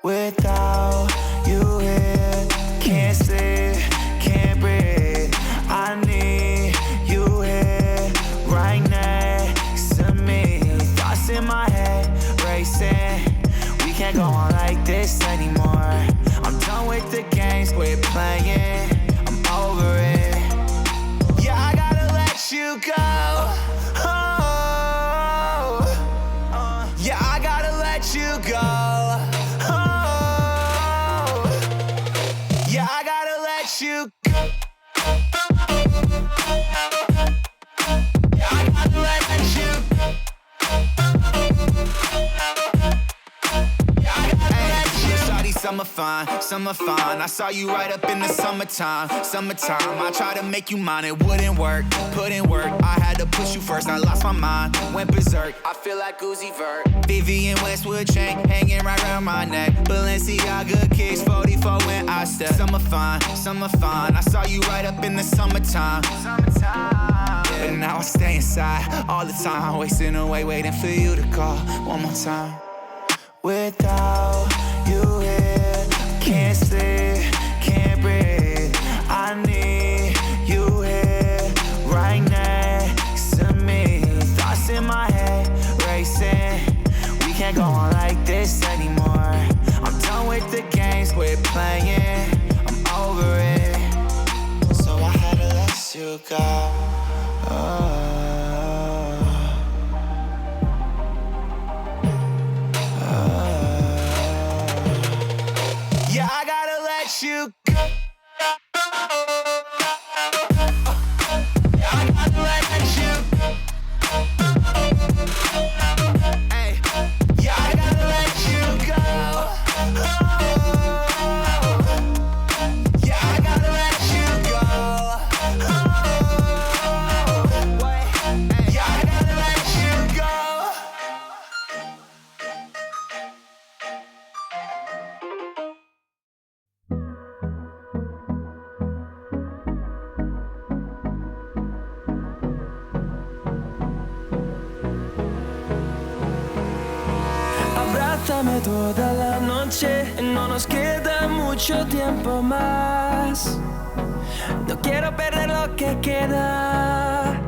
Without you here, can't sleep, can't breathe. I need you here, right next to me. Thoughts in my head, racing. We can't go on like this anymore. I'm done with the games, quit playing. I'm over it. Yeah, I gotta let you go. Oh, yeah, I gotta let you go. Yeah, I gotta let you go. Yeah, I gotta let you go. Yeah, I gotta let you. Shawty, summer fine, summer fine. I saw you right up in the summertime, summertime. I tried to make you mine, it wouldn't work. Put in work, I had to push you first. I lost my mind, went berserk. I feel like Uzi Vert. Vivian Westwood chain hanging right around my neck. Balenciaga kicks 44 when I step. Summer fine, summer fine. I saw you right up in the summertime, summertime. Yeah. But now I stay inside all the time, wasting away waiting for you to call one more time. Without you here, can't sleep, can't breathe. I need you here, right next to me. Thoughts in my head, racing. We can't go on like this anymore. I'm done with the games, quit playing. I'm over it. So I had to let you go. Yeah, I gotta let you go. Yeah, I gotta let you go. Hey, yeah, I gotta let you go. Yeah, I gotta let you go. Yeah, I gotta let you go. Abrázame toda la noche, no nos queda mucho tiempo más. No quiero perder lo que queda.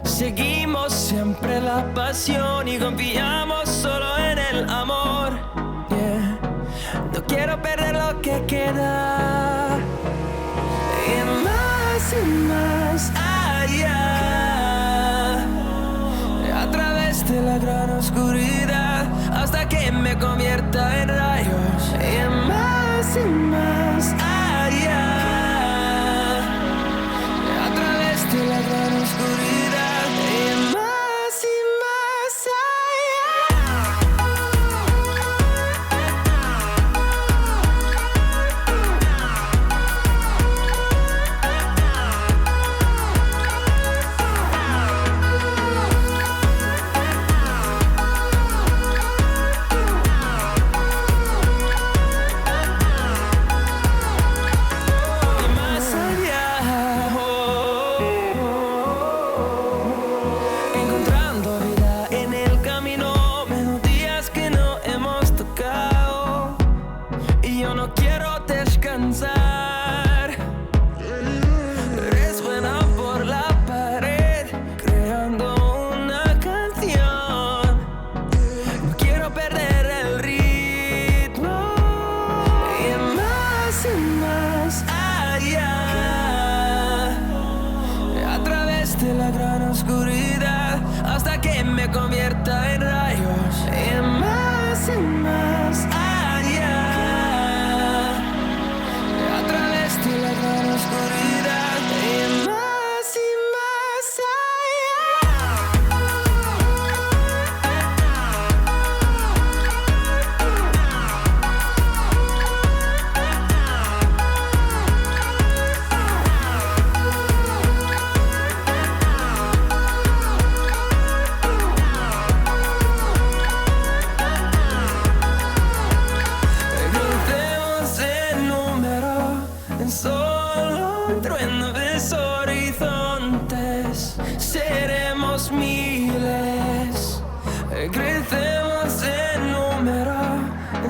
Seguimos siempre la pasión y confiamos solo en el amor. Yeah. No quiero perder lo que queda. Y más allá. A través de la gran oscuridad, hasta que me convierta en rayos. Y más allá. A través de la gran oscuridad. Y más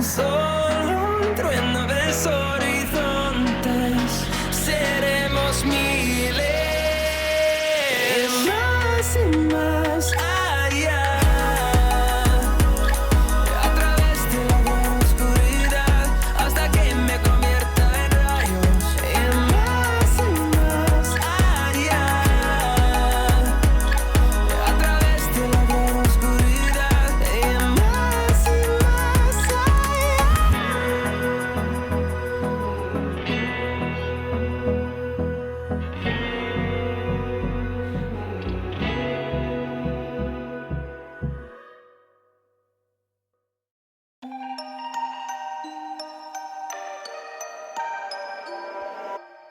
Solo un trueno de horizontes. Seremos miles. Más y más allá. A través de la gran oscuridad. Hasta que me convierta en rayos. Más y más allá. A través de la gran oscuridad. Más y más allá.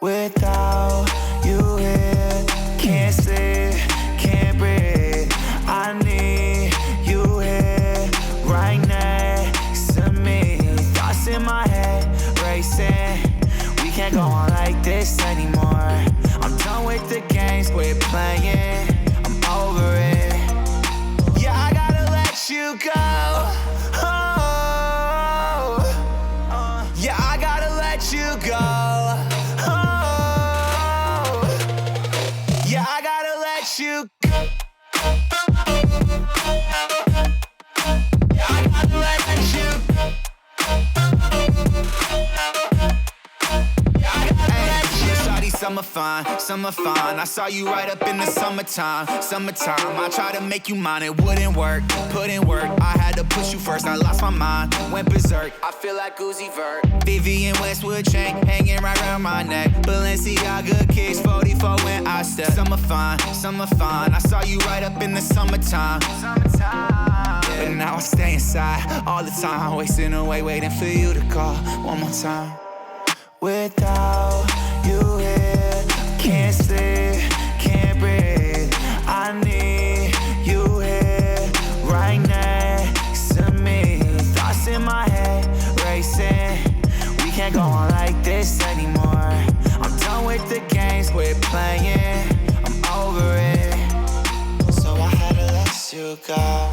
Without you here, can't sleep, can't breathe. I need you here, right next to me. Thoughts in my head, racing. We can't go on like this anymore. I'm done with the games we're playing. I'm over it. Yeah, I gotta let you go. Oh, yeah, I gotta let you go. Yeah, I gotta let you go. Yeah, I gotta let you go. Yeah, I gotta let you. Shawty, summer fine, summer fine. I saw you right up in the summertime, summertime. I tried to make you mine, it wouldn't work. Put in work, I had to push you first. I lost my mind, went berserk. I feel like Uzi Vert. Vivian Westwood chain hanging right around my neck. Balenciaga kicks 44 when I step. Summer fine, summer fine. I saw you right up in the summertime, summertime. Yeah. But now I stay inside all the time, wasting away waiting for you to call one more time. Without you here, can't sleep, can't breathe. I need you here, right next to me. Thoughts in my head, racing. We can't go on like this anymore. I'm done with the games we're playing. I'm over it. So I had to let you go.